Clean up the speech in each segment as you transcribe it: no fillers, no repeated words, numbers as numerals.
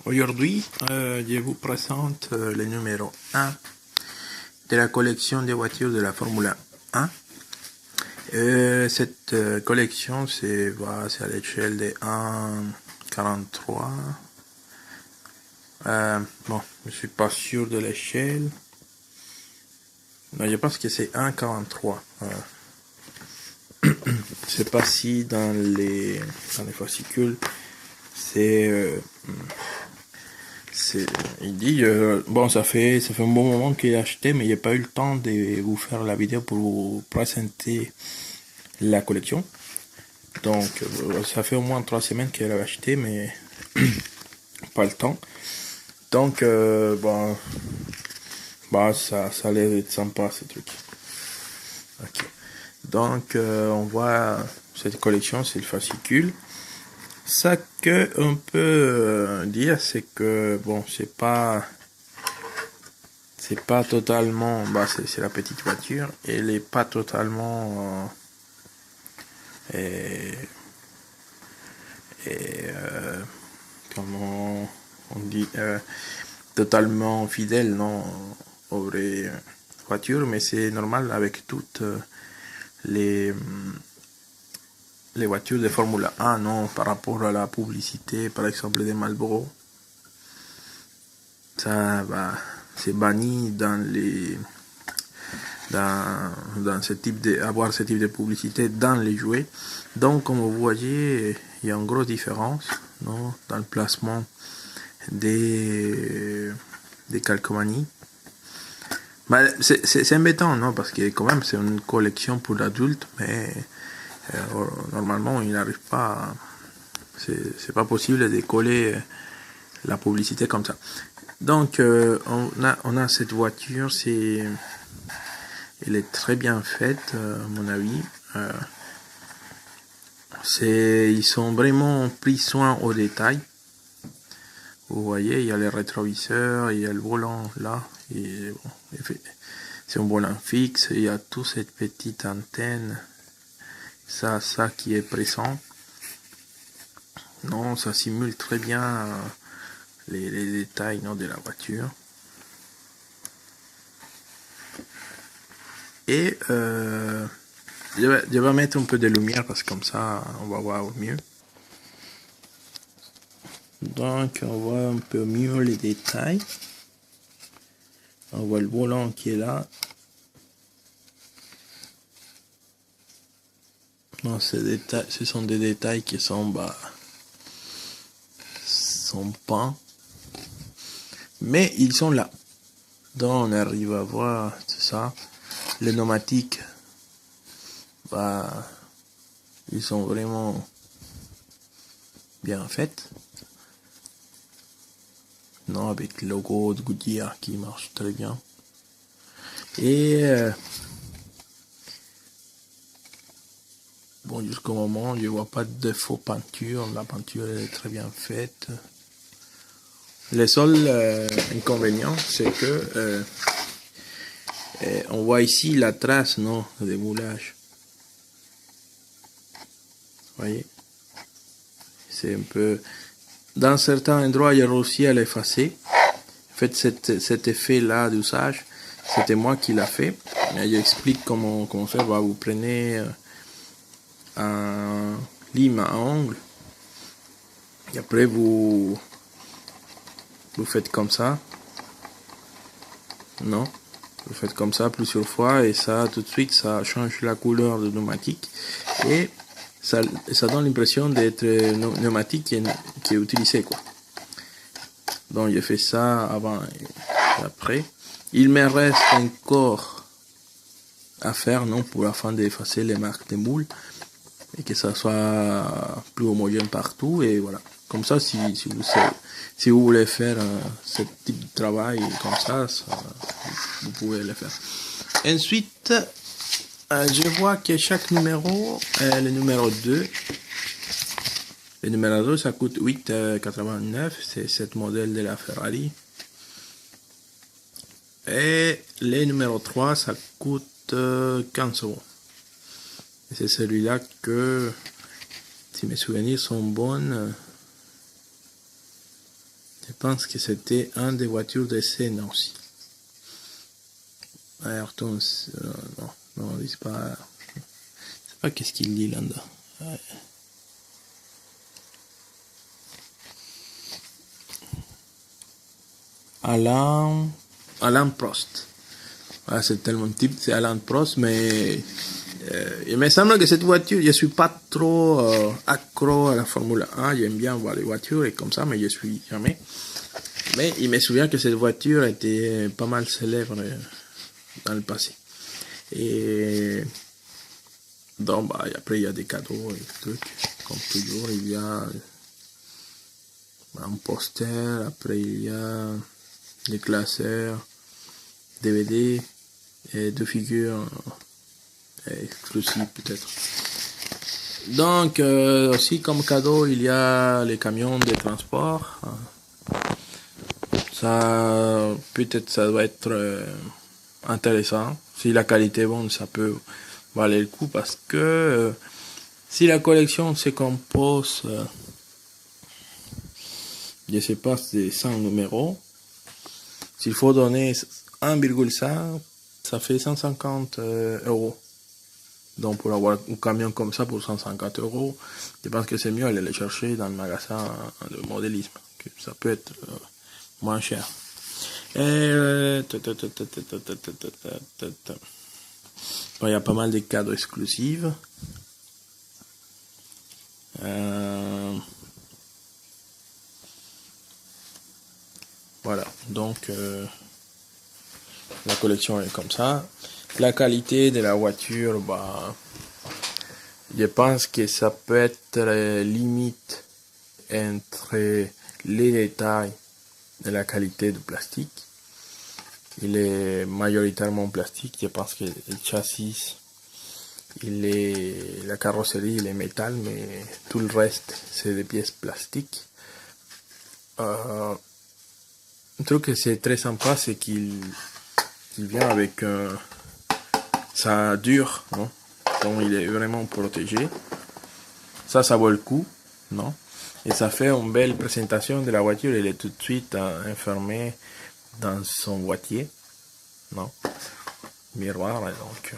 Aujourd'hui, je vous présente le numéro 1 de la collection des voitures de la Formule 1. Cette collection, c'est à l'échelle de 1,43. Bon, je suis pas sûr de l'échelle. Je pense que c'est 1,43. Je sais pas si dans les fascicules, il dit, bon, ça fait un bon moment qu'il a acheté, mais il n'y a pas eu le temps de vous faire la vidéo pour vous présenter la collection. Donc, ça fait au moins 3 semaines qu'il a acheté, mais pas le temps. Donc, ça allait être sympa, ce truc. Ok. Donc, on voit cette collection, c'est le fascicule. Ça que on peut dire, c'est que bon, c'est pas totalement, c'est la petite voiture, elle est pas totalement comment on dit, totalement fidèle, non, aux vraies voitures, mais c'est normal avec toutes les voitures de Formule 1, non, par rapport à la publicité, par exemple des Marlboro. Ça, c'est banni dans ce type avoir ce type de publicité dans les jouets. Donc, comme vous voyez, il y a une grosse différence, non, dans le placement des calcomanies. C'est embêtant, non, parce que quand même c'est une collection pour l'adultes, mais normalement il n'arrive pas, c'est pas possible de coller la publicité comme ça. Donc on a cette voiture, elle est très bien faite, à mon avis. Ils sont vraiment pris soin au détail. Vous voyez, il y a les rétroviseurs, il y a le volant là, et bon, c'est un volant fixe, il y a toute cette petite antenne, ça qui est présent. Non, ça simule très bien les détails, non, de la voiture. Et je vais mettre un peu de lumière parce que comme ça on va voir mieux. Donc on voit un peu mieux les détails. On voit le volant qui est là. Non, ce sont des détails qui sont peints, mais ils sont là. Donc on arrive à voir tout ça. Les pneumatiques, ils sont vraiment bien faits. Non, avec le logo de Goodyear qui marche très bien. Et bon, jusqu'au moment, je vois pas de défaut peinture. La peinture est très bien faite. Le seul inconvénient, c'est que on voit ici la trace, non, de moulage. Vous voyez, c'est un peu. Dans certains endroits, il y a réussi à l'effacer. En fait, cet effet-là d'usage, c'était moi qui l'a fait. J'explique comment faire. Vous prenez un lime à ongles et après vous faites comme ça. Non, vous faites comme ça plusieurs fois et ça, tout de suite, ça change la couleur de pneumatique et ça donne l'impression d'être pneumatique qui est utilisé, quoi. Donc j'ai fait ça avant et après. Il me reste encore à faire, non, pour afin d'effacer les marques de moule et que ça soit plus homogène partout. Et voilà, comme ça, si vous voulez faire ce type de travail comme ça, vous pouvez le faire. Ensuite, je vois que chaque numéro, le numéro 2, ça coûte 8,89, c'est cette modèle de la Ferrari. Et le numéro 3, ça coûte 15 euros. Et c'est celui-là que, si mes souvenirs sont bons, je pense que c'était un des voitures d'essai, non aussi. Ayrton, non, c'est pas... Je sais pas qu'est-ce qu'il dit là-dedans. Ouais. Alain Prost. Ah, c'est tellement type, c'est Alain Prost, mais il me semble que cette voiture, je suis pas trop accro à la Formule 1, j'aime bien voir les voitures et comme ça, mais je suis jamais. Mais il me souvient que cette voiture était pas mal célèbre dans le passé. Et donc, bah, après, il y a des cadeaux et des trucs, comme toujours, il y a un poster, après il y a des classeurs, DVD et deux figures exclusives peut-être. Donc aussi comme cadeau il y a les camions de transport. Ça peut-être ça doit être intéressant. Si la qualité est bonne, ça peut valoir le coup parce que si la collection se compose, je sais pas, de 100 numéros, s'il faut donner 1,5, ça fait 150 euros. Donc pour avoir un camion comme ça pour 150 euros, je pense que c'est mieux aller le chercher dans le magasin de modélisme, que ça peut être moins cher. Et il y a pas mal de cadeaux exclusifs. Voilà, donc la collection est comme ça. La qualité de la voiture, bah, je pense que ça peut être limite entre les détails de la qualité du plastique. Il est majoritairement plastique. Je pense que le châssis, la carrosserie, il est métal, mais tout le reste, c'est des pièces plastiques. Un truc que c'est très sympa, c'est qu'il vient avec ça dure, non? Donc il est vraiment protégé. Ça vaut le coup, non? Et ça fait une belle présentation de la voiture. Elle est tout de suite enfermée dans son boîtier, non? Miroir, donc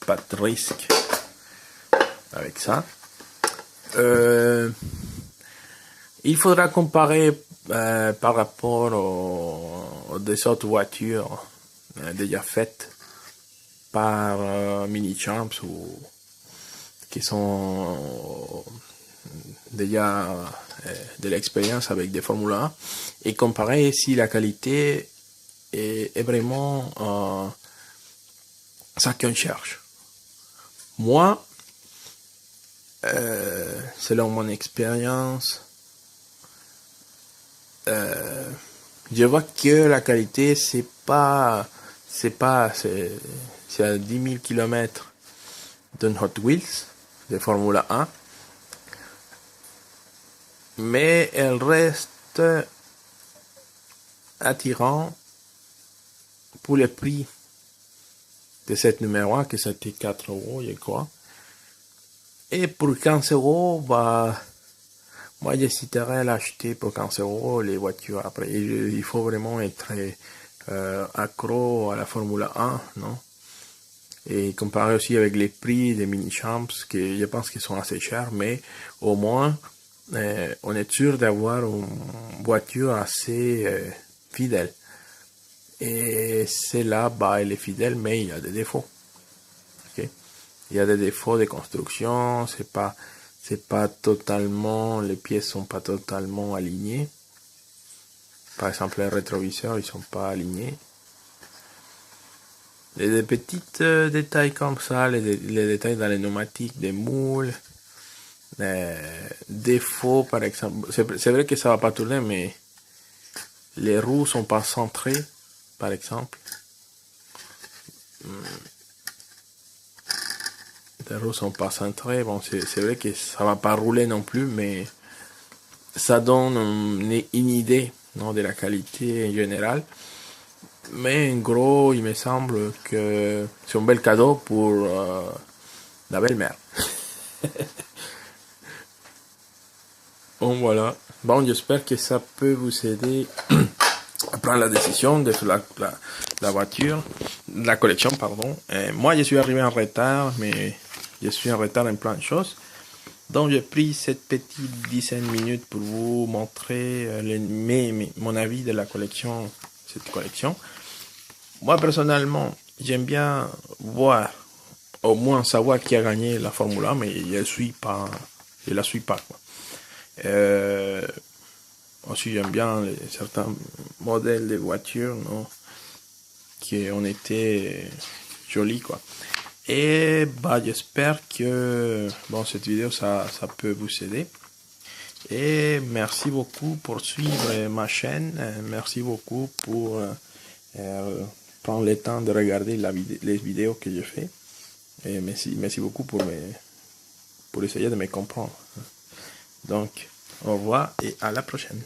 pas de risque avec ça. Il faudra comparer par rapport aux des autres voitures déjà faites par Mini Champs ou qui sont déjà de l'expérience avec des Formule 1 et comparer si la qualité est vraiment ça qu'on cherche. Moi, selon mon expérience, je vois que la qualité c'est à 10 000 km d'un Hot Wheels de Formule 1, mais elle reste attirant pour le prix de cette numéro 1, que c'était 4 euros, je crois. Et pour 15 euros, bah, moi j'hésiterais à l'acheter pour 15 euros les voitures. Après, il faut vraiment être accro à la Formule 1, non? Et comparer aussi avec les prix des Mini Champs, que je pense qu'ils sont assez chers, mais au moins, on est sûr d'avoir une voiture assez fidèle. Et celle-là, bah, elle est fidèle, mais il y a des défauts. Okay? Il y a des défauts de construction, c'est pas totalement, les pièces sont pas totalement alignées. Par exemple, les rétroviseurs, ils sont pas alignés. Des petits détails comme ça, les détails dans les pneumatiques, des moules, défauts par exemple. C'est vrai que ça va pas tourner, mais les roues sont pas centrées, par exemple. Les roues sont pas centrées. Bon, c'est vrai que ça va pas rouler non plus, mais ça donne une idée, non, de la qualité générale. Mais en gros, il me semble que c'est un bel cadeau pour la belle-mère. Bon, voilà. Bon, j'espère que ça peut vous aider à prendre la décision de faire la voiture, la collection, pardon. Moi, je suis arrivé en retard, mais je suis en retard en plein de choses. Donc, j'ai pris cette petite dizaine de minutes pour vous montrer mon avis de la collection, cette collection. Moi, personnellement, j'aime bien voir, au moins savoir qui a gagné la Formule 1, mais je la suis pas, quoi. Aussi, j'aime bien certains modèles de voitures, non, qui ont été jolis, quoi. Et bah, j'espère que bon, cette vidéo ça peut vous aider. Et merci beaucoup pour suivre ma chaîne. Merci beaucoup pour prendre le temps de regarder les vidéos que je fais. Et merci beaucoup pour essayer de me comprendre. Donc, au revoir et à la prochaine.